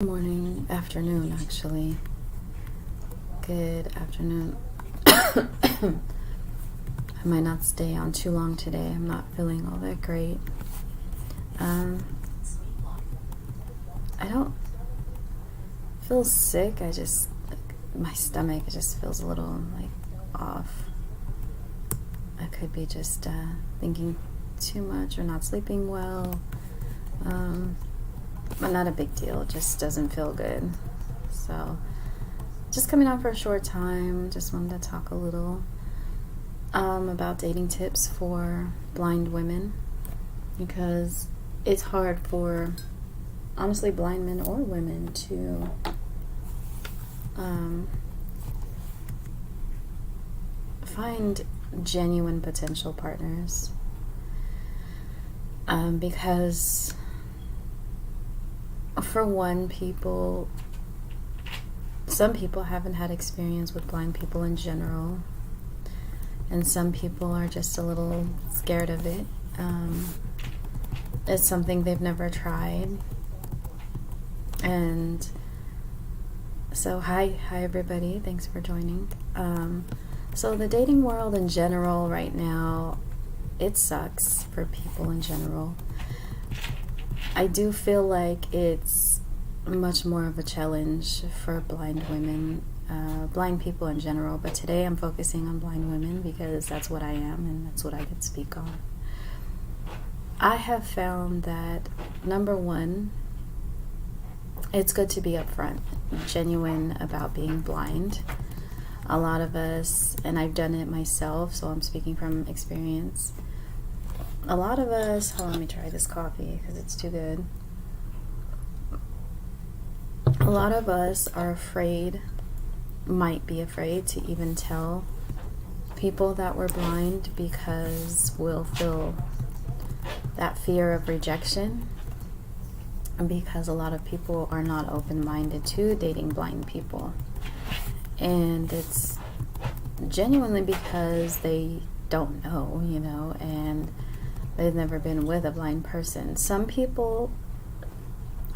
Morning, afternoon, actually. Good afternoon. I might not stay on too long today. I'm not feeling all that great. I don't feel sick. I just, my stomach just feels a little, off. I could be just thinking too much or not sleeping well. But not a big deal. It just doesn't feel good. So, just coming on for a short time. Just wanted to talk a little about dating tips for blind women, because it's hard for, honestly, blind men or women to find genuine potential partners, because for one, some people haven't had experience with blind people in general, and some people are just a little scared of it. It's something they've never tried. And so hi everybody, thanks for joining. So the dating world in general right now, it sucks for people in general. I do feel like it's much more of a challenge for blind women, blind people in general, but today I'm focusing on blind women because that's what I am and that's what I can speak on. I have found that, number one, it's good to be upfront, genuine about being blind. A lot of us, and I've done it myself, so I'm speaking from experience. A lot of us, hold on, let me try this coffee because it's too good. A lot of us are afraid, might be afraid to even tell people that we're blind because we'll feel that fear of rejection, because a lot of people are not open-minded to dating blind people. And it's genuinely because they don't know, and they've never been with a blind person. Some people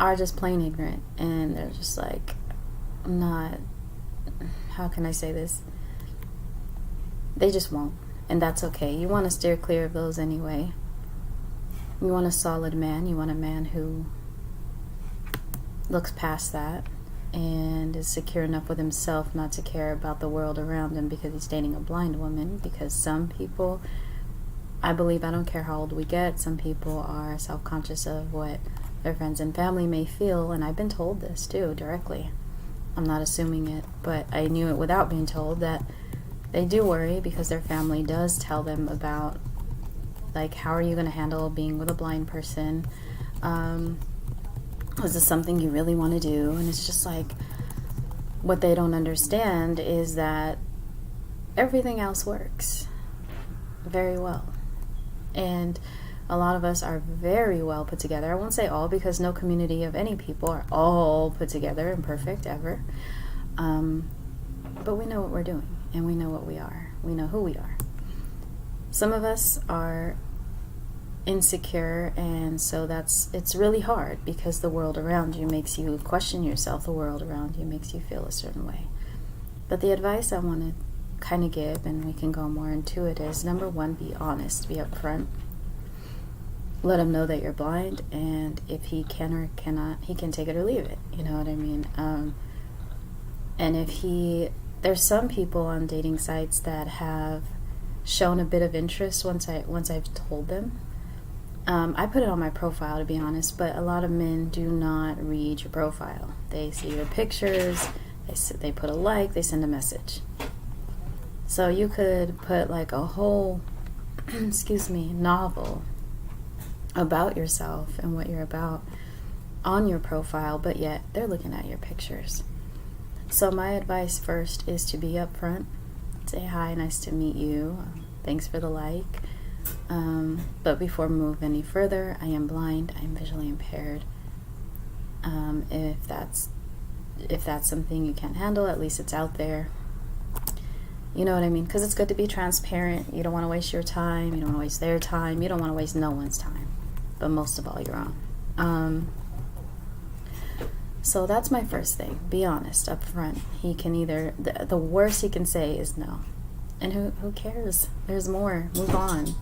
are just plain ignorant, and they're just not, how can I say this? They just won't, and that's okay. You want to steer clear of those anyway. You want a solid man. You want a man who looks past that and is secure enough with himself not to care about the world around him because he's dating a blind woman. Because some people, I believe, I don't care how old we get, some people are self-conscious of what their friends and family may feel, and I've been told this too, directly. I'm not assuming it, but I knew it without being told, that they do worry because their family does tell them about, how are you going to handle being with a blind person? Is this something you really want to do? And it's just what they don't understand is that everything else works very well. And a lot of us are very well put together. I won't say all, because no community of any people are all put together and perfect ever. But we know what we're doing, and we know what we are. We know who we are. Some of us are insecure, and so it's really hard because the world around you makes you question yourself. The world around you makes you feel a certain way. But the advice I want to kind of give, and we can go more into it, is number one, be honest, be upfront. Let him know that you're blind, and if he can or cannot, he can take it or leave it. You know what I mean? And if there's some people on dating sites that have shown a bit of interest once I've told them. I put it on my profile, to be honest, but a lot of men do not read your profile. They see your pictures, they put a like, they send a message. So you could put a whole, novel about yourself and what you're about on your profile, but yet they're looking at your pictures. So my advice first is to be upfront. Say, hi, nice to meet you. Thanks for the like. But before we move any further, I am blind. I am visually impaired. If that's something you can't handle, at least it's out there. You know what I mean? Because it's good to be transparent. You don't want to waste your time. You don't want to waste their time. You don't want to waste no one's time. But most of all, your own. So that's my first thing. Be honest up front. He can either, the worst he can say is no. And who cares? There's more. Move on.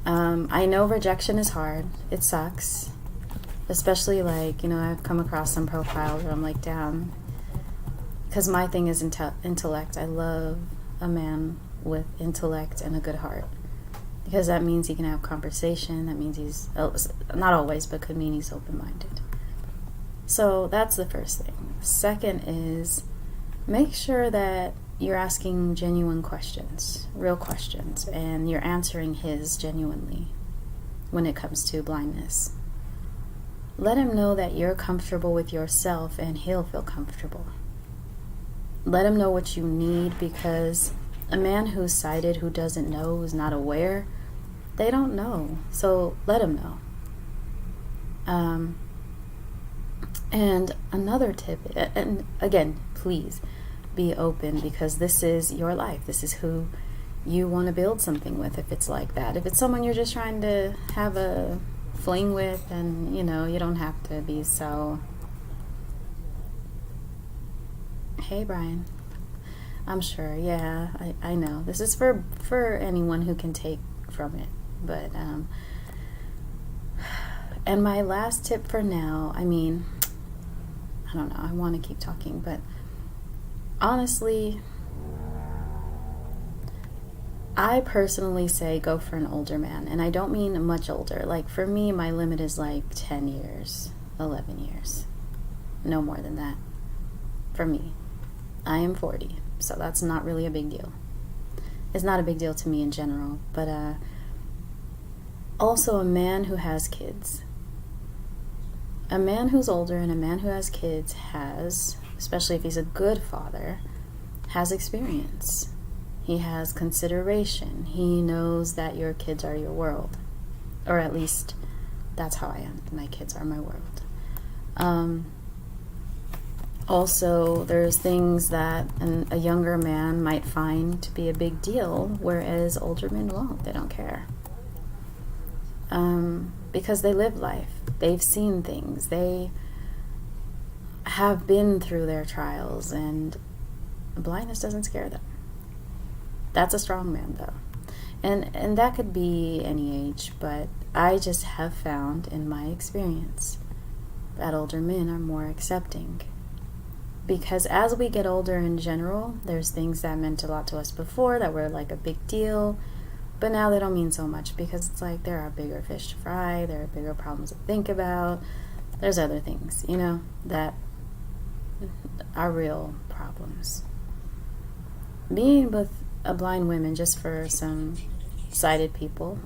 I know rejection is hard. It sucks. Especially like, I've come across some profiles where I'm like, damn. Because my thing is intellect. I love a man with intellect and a good heart. Because that means he can have conversation. That means he's, not always, but could mean he's open-minded. So that's the first thing. Second is make sure that you're asking genuine questions, real questions, and you're answering his genuinely when it comes to blindness. Let him know that you're comfortable with yourself and he'll feel comfortable. Let him know what you need, because a man who's sighted, who doesn't know, who's not aware, they don't know. So let him know. And another tip, and again, please be open, because this is your life. This is who you want to build something with if it's like that. If it's someone you're just trying to have a fling with, and you don't have to be so... Hey, Brian. I'm sure, yeah, I know. This is for anyone who can take from it. But, and my last tip for now, I don't know, I want to keep talking, but honestly, I personally say go for an older man, and I don't mean much older. Like, for me, my limit is like 10 years, 11 years, no more than that, for me. I am 40, so that's not really a big deal. It's not a big deal to me in general, but also a man who has kids. A man who's older and a man who has kids has, especially if he's a good father, has experience. He has consideration. He knows that your kids are your world. Or at least, that's how I am. My kids are my world. Also, there's things that a younger man might find to be a big deal, whereas older men won't. They don't care. Because they live life. They've seen things. They have been through their trials, and blindness doesn't scare them. That's a strong man, though. And that could be any age, but I just have found in my experience that older men are more accepting. Because as we get older in general, there's things that meant a lot to us before that were like a big deal, but now they don't mean so much, because it's like there are bigger fish to fry, there are bigger problems to think about, there's other things, that are real problems. Being with a blind woman, just for some sighted people,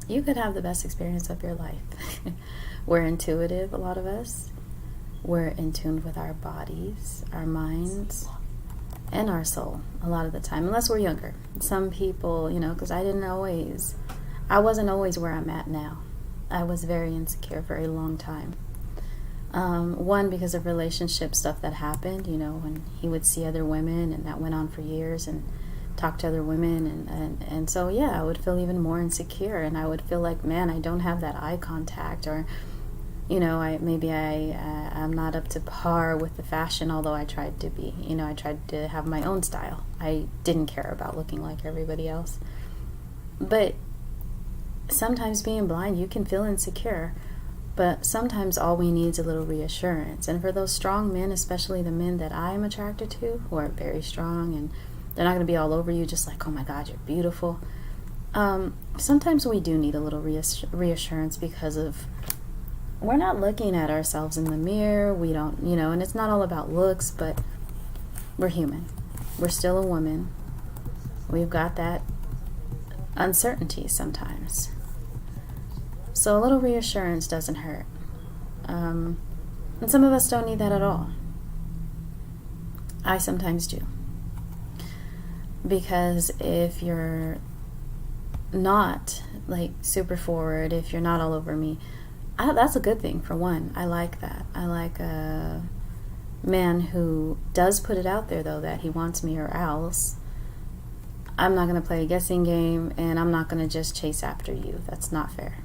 you could have the best experience of your life. We're intuitive, a lot of us. We're in tune with our bodies, our minds, and our soul a lot of the time, unless we're younger. Some people, because I wasn't always where I'm at now. I was very insecure for a long time. One, because of relationship stuff that happened, when he would see other women, and that went on for years, and talk to other women, and so, yeah, I would feel even more insecure, and I would feel like, man, I don't have that eye contact, or I'm not up to par with the fashion, although I tried to be. I tried to have my own style. I didn't care about looking like everybody else. But sometimes being blind, you can feel insecure. But sometimes all we need is a little reassurance. And for those strong men, especially the men that I'm attracted to, who are very strong, and they're not going to be all over you just like, oh my God, you're beautiful. Sometimes we do need a little reassurance, because of we're not looking at ourselves in the mirror. We don't, and it's not all about looks, but we're human. We're still a woman. We've got that uncertainty sometimes. So a little reassurance doesn't hurt. And some of us don't need that at all. I sometimes do. Because if you're not like super forward, if you're not all over me, that's a good thing, for one. I like that. I like a man who does put it out there, though, that he wants me, or else I'm not going to play a guessing game, and I'm not going to just chase after you. That's not fair.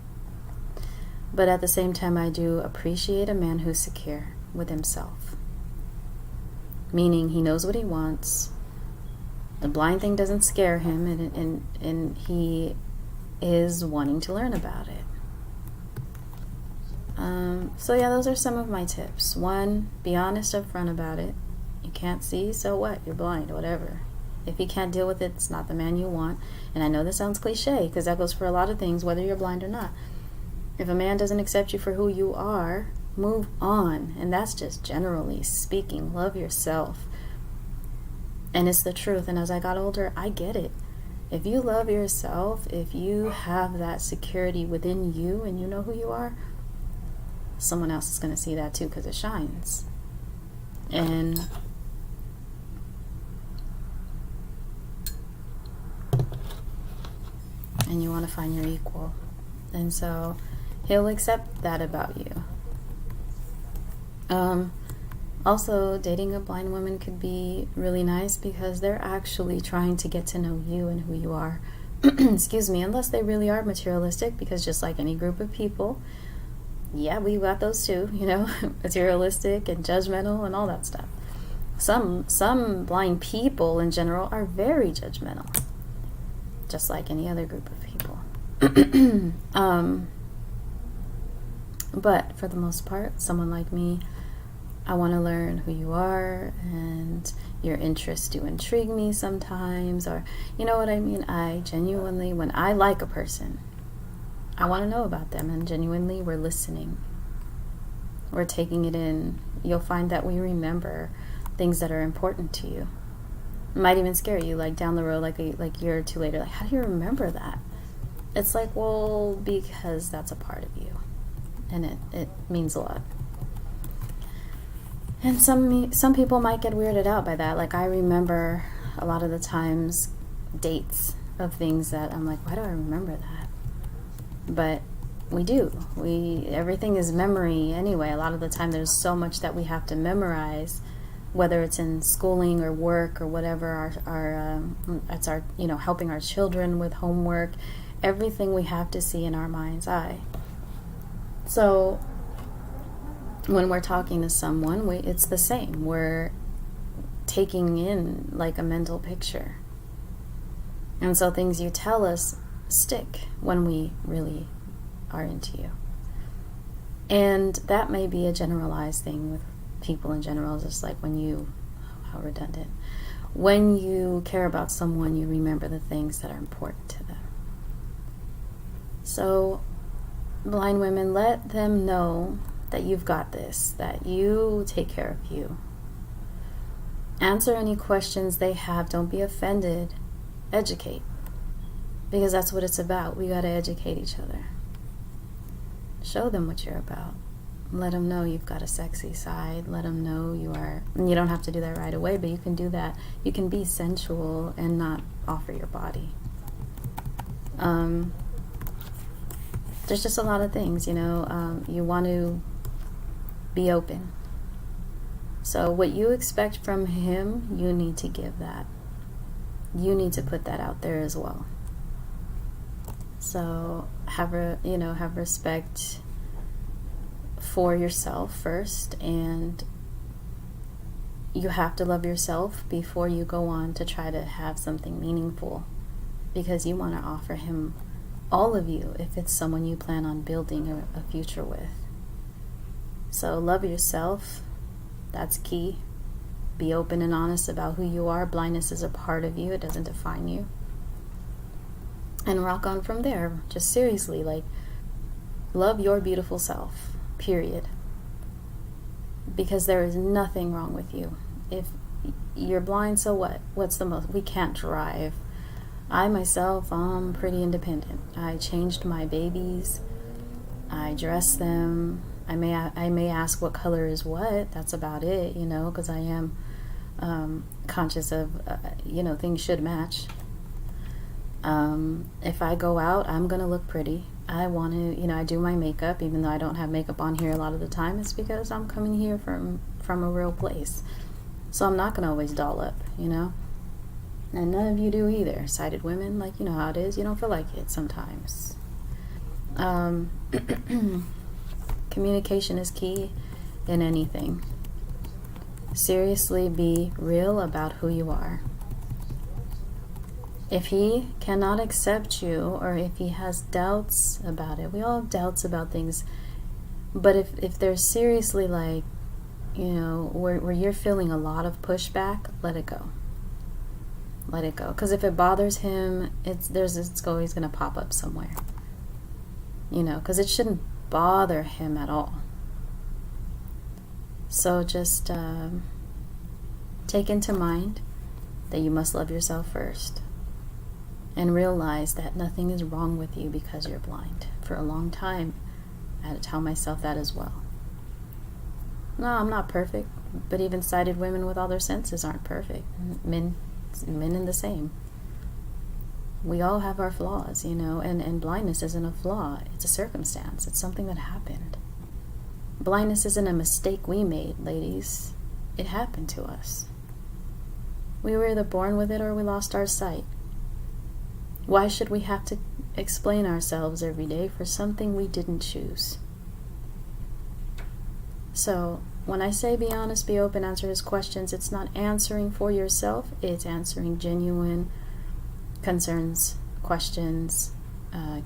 But at the same time, I do appreciate a man who's secure with himself. Meaning he knows what he wants. The blind thing doesn't scare him, and he is wanting to learn about it. So yeah, those are some of my tips. 1, be honest up front about it. You can't see, so what? You're blind, whatever. If he can't deal with it, it's not the man you want. And I know this sounds cliche, because that goes for a lot of things, whether you're blind or not. If a man doesn't accept you for who you are, move on. And that's just generally speaking. Love yourself. And it's the truth. And as I got older, I get it. If you love yourself, if you have that security within you and you know who you are, someone else is going to see that too, because it shines. And you want to find your equal. And so he'll accept that about you. Also, dating a blind woman could be really nice because they're actually trying to get to know you and who you are. Excuse me, unless they really are materialistic, because just like any group of people, yeah, we got those too, you know, materialistic and judgmental and all that stuff. Some blind people in general are very judgmental, just like any other group of people. But for the most part, someone like me, I want to learn who you are, and your interests do intrigue me sometimes, or you know what I mean. I genuinely, when I like a person, I want to know about them, and genuinely we're listening, we're taking it in. You'll find that we remember things that are important to you. It might even scare you, like down the road, like a year or two later, like, how do you remember that? It's like, well, because that's a part of you, and it means a lot. And some people might get weirded out by that. Like, I remember a lot of the times dates of things that I'm like, why do I remember that? But we do. Everything is memory anyway. A lot of the time there's so much that we have to memorize, whether it's in schooling or work or whatever, it's our, you know, helping our children with homework. Everything we have to see in our mind's eye. So when we're talking to someone, it's the same. We're taking in like a mental picture. And so things you tell us stick when we really are into you. And that may be a generalized thing with people in general, just like when you, how redundant, when you care about someone, you remember the things that are important to them. So blind women, let them know that you've got this, that you take care of you. Answer any questions they have. Don't be offended. Educate. Because that's what it's about. We got to educate each other. Show them what you're about. Let them know you've got a sexy side. Let them know you are, and you don't have to do that right away, but you can do that. You can be sensual and not offer your body. There's just a lot of things, you know. You want to be open. So what you expect from him, you need to give that. You need to put that out there as well. So have respect for yourself first, and you have to love yourself before you go on to try to have something meaningful, because you want to offer him all of you if it's someone you plan on building a future with. So love yourself. That's key. Be open and honest about who you are. Blindness is a part of you. It doesn't define you. And rock on from there. Just seriously, like, love your beautiful self. Period. Because there is nothing wrong with you. If you're blind, so what? What's the most? We can't drive. I myself, I'm pretty independent. I changed my babies. I dress them. I may ask what color is what. That's about it, you know, because I am conscious of, things should match. If I go out, I'm going to look pretty. I want to, I do my makeup, even though I don't have makeup on here a lot of the time. It's because I'm coming here from a real place. So I'm not going to always doll up, And none of you do either. Sighted women, like, you know how it is. You don't feel like it sometimes. Communication is key in anything. Seriously, be real about who you are. If he cannot accept you, or if he has doubts about it, we all have doubts about things, but if they're seriously like, where you're feeling a lot of pushback, let it go. Let it go. Because if it bothers him, it's always going to pop up somewhere. Because it shouldn't bother him at all. So just take into mind that you must love yourself first. And realize that nothing is wrong with you because you're blind. For a long time, I had to tell myself that as well. No, I'm not perfect. But even sighted women with all their senses aren't perfect. Men in the same. We all have our flaws, and blindness isn't a flaw. It's a circumstance. It's something that happened. Blindness isn't a mistake we made, ladies. It happened to us. We were either born with it or we lost our sight. Why should we have to explain ourselves every day for something we didn't choose? So, when I say be honest, be open, answer his questions, it's not answering for yourself, it's answering genuine concerns, questions,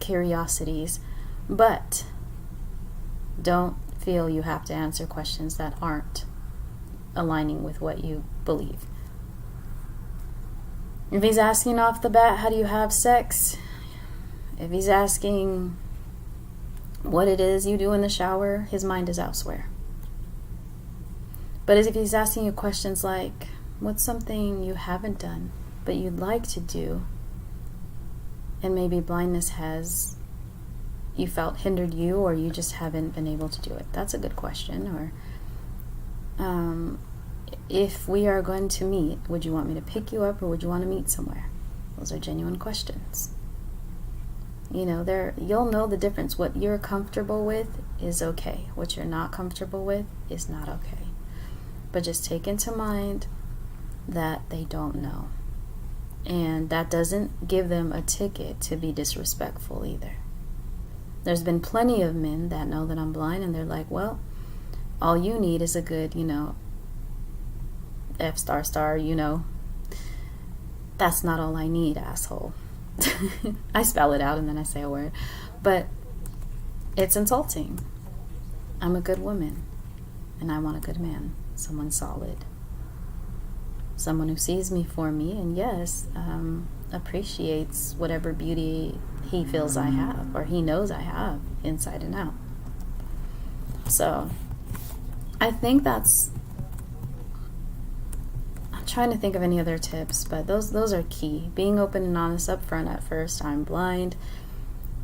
curiosities. But don't feel you have to answer questions that aren't aligning with what you believe. If he's asking off the bat, how do you have sex? If he's asking what it is you do in the shower, his mind is elsewhere. But if he's asking you questions like, what's something you haven't done but you'd like to do, and maybe blindness has, you felt hindered you, or you just haven't been able to do it, that's a good question. Or if we are going to meet, would you want me to pick you up or would you want to meet somewhere? Those are genuine questions. You'll know the difference. What you're comfortable with is okay. What you're not comfortable with is not okay. But just take into mind that they don't know. And that doesn't give them a ticket to be disrespectful either. There's been plenty of men that know that I'm blind and they're like, well, all you need is a good, F***, that's not all I need, asshole. I spell it out and then I say a word. But it's insulting. I'm a good woman and I want a good man. Someone solid. Someone who sees me for me and yes, appreciates whatever beauty he feels I have or he knows I have inside and out. So I think I'm trying to think of any other tips, but those are key. Being open and honest up front at first. I'm blind.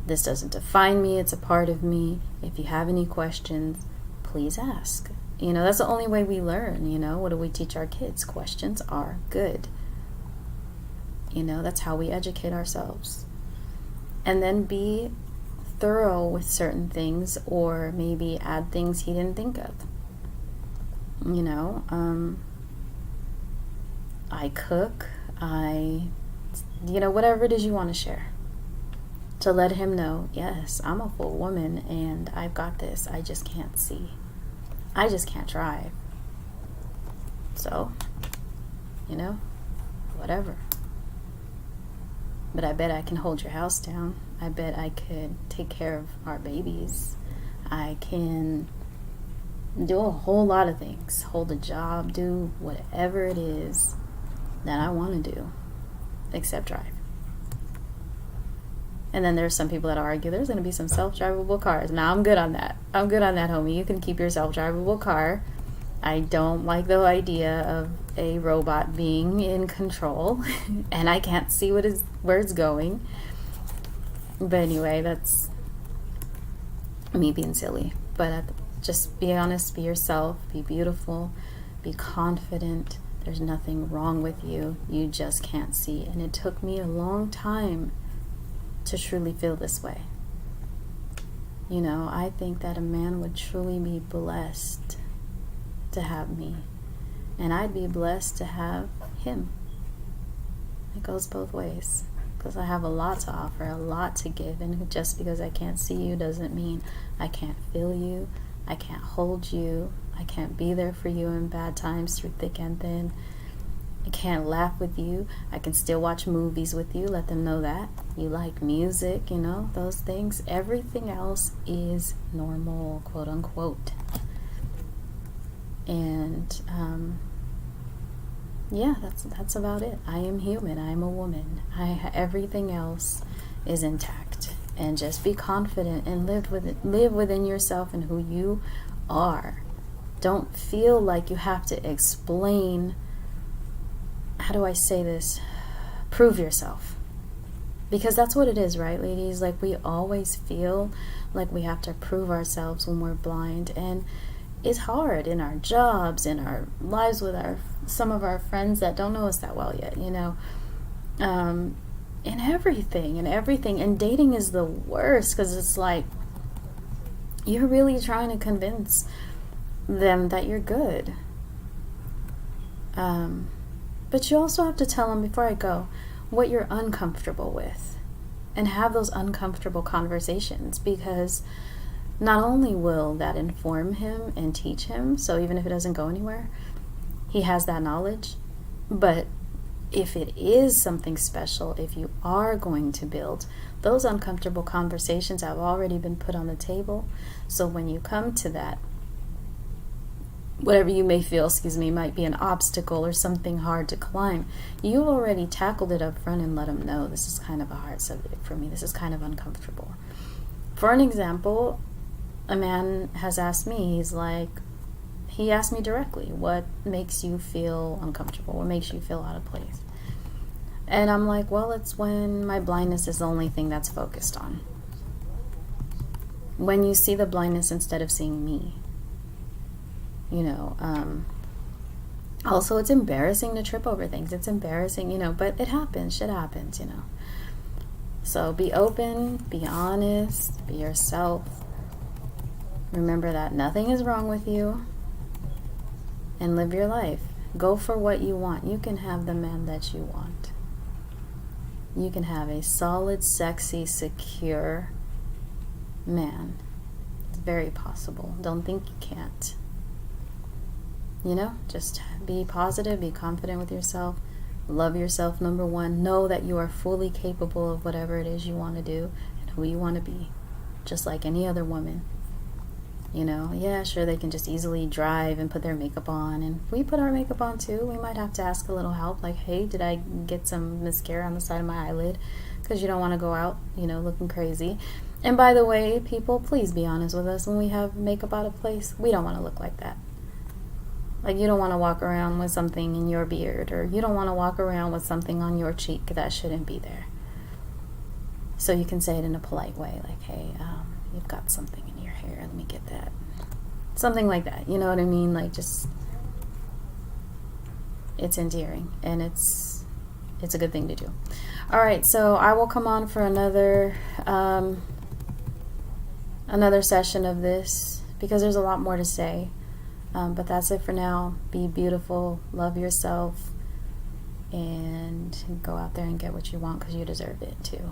This doesn't define me. It's a part of me. If you have any questions, please ask. That's the only way we learn. What do we teach our kids? Questions are good. That's how we educate ourselves. And then be thorough with certain things, or maybe add things he didn't think of. I cook, whatever it is you want to share. To let him know, yes, I'm a full woman and I've got this. I just can't see. I just can't drive. So, whatever. But I bet I can hold your house down. I bet I could take care of our babies. I can do a whole lot of things. Hold a job, do whatever it is that I want to do, except drive. And then there's some people that argue there's going to be some self-drivable cars. Now, I'm good on that. I'm good on that, homie. You can keep your self-drivable car. I don't like the idea of a robot being in control, and I can't see where it's going. But anyway, that's me being silly. But just be honest, be yourself, be beautiful, be confident. There's nothing wrong with you. You just can't see. And it took me a long time to truly feel this way. I think that a man would truly be blessed to have me, and I'd be blessed to have him. It goes both ways, because I have a lot to offer, a lot to give, and just because I can't see you doesn't mean I can't feel you, I can't hold you. I can't be there for you in bad times through thick and thin. I can't laugh with you. I can still watch movies with you. Let them know that. You like music, you know, those things. Everything else is normal, quote unquote. And yeah, that's about it. I am human. I am a woman. Everything else is intact. And just be confident and live within yourself and who you are. Don't feel like you have to explain, how do I say this? Prove yourself. Because that's what it is, right, ladies? Like, we always feel like we have to prove ourselves when we're blind. And it's hard in our jobs, in our lives with some of our friends that don't know us that well yet, you know. In everything. And dating is the worst, because it's like you're really trying to convince them that you're good. But you also have to tell them, before I go, what you're uncomfortable with, and have those uncomfortable conversations, because not only will that inform him and teach him, so even if it doesn't go anywhere, he has that knowledge, but if it is something special, if you are going to build, those uncomfortable conversations have already been put on the table. So when you come to that, whatever you may feel, might be an obstacle or something hard to climb, you've already tackled it up front and let them know, this is kind of a hard subject for me. This is kind of uncomfortable. For an example, a man has asked me, he asked me directly, what makes you feel uncomfortable? What makes you feel out of place? And I'm like, well, it's when my blindness is the only thing that's focused on. When you see the blindness instead of seeing me. You know, also it's embarrassing to trip over things. It's embarrassing, you know, but it happens. Shit happens, you know. So be open, be honest, be yourself. Remember that nothing is wrong with you. And live your life. Go for what you want. You can have the man that you want. You can have a solid, sexy, secure man. It's very possible. Don't think you can't. You know, just be positive, be confident with yourself. Love yourself, number one. Know that you are fully capable of whatever it is you want to do and who you want to be. Just like any other woman. You know, yeah, sure, they can just easily drive and put their makeup on. And we put our makeup on too. We might have to ask a little help. Like, hey, did I get some mascara on the side of my eyelid? Because you don't want to go out, you know, looking crazy. And by the way, people, please be honest with us. When we have makeup out of place, we don't want to look like that. Like, you don't want to walk around with something in your beard, or you don't want to walk around with something on your cheek that shouldn't be there. So you can say it in a polite way, like, hey, you've got something in your hair, let me get that. Something like that, you know what I mean? Like, just, it's endearing, and it's a good thing to do. All right, so I will come on for another session of this, because there's a lot more to say. But that's it for now. Be beautiful, love yourself, and go out there and get what you want, because you deserve it too.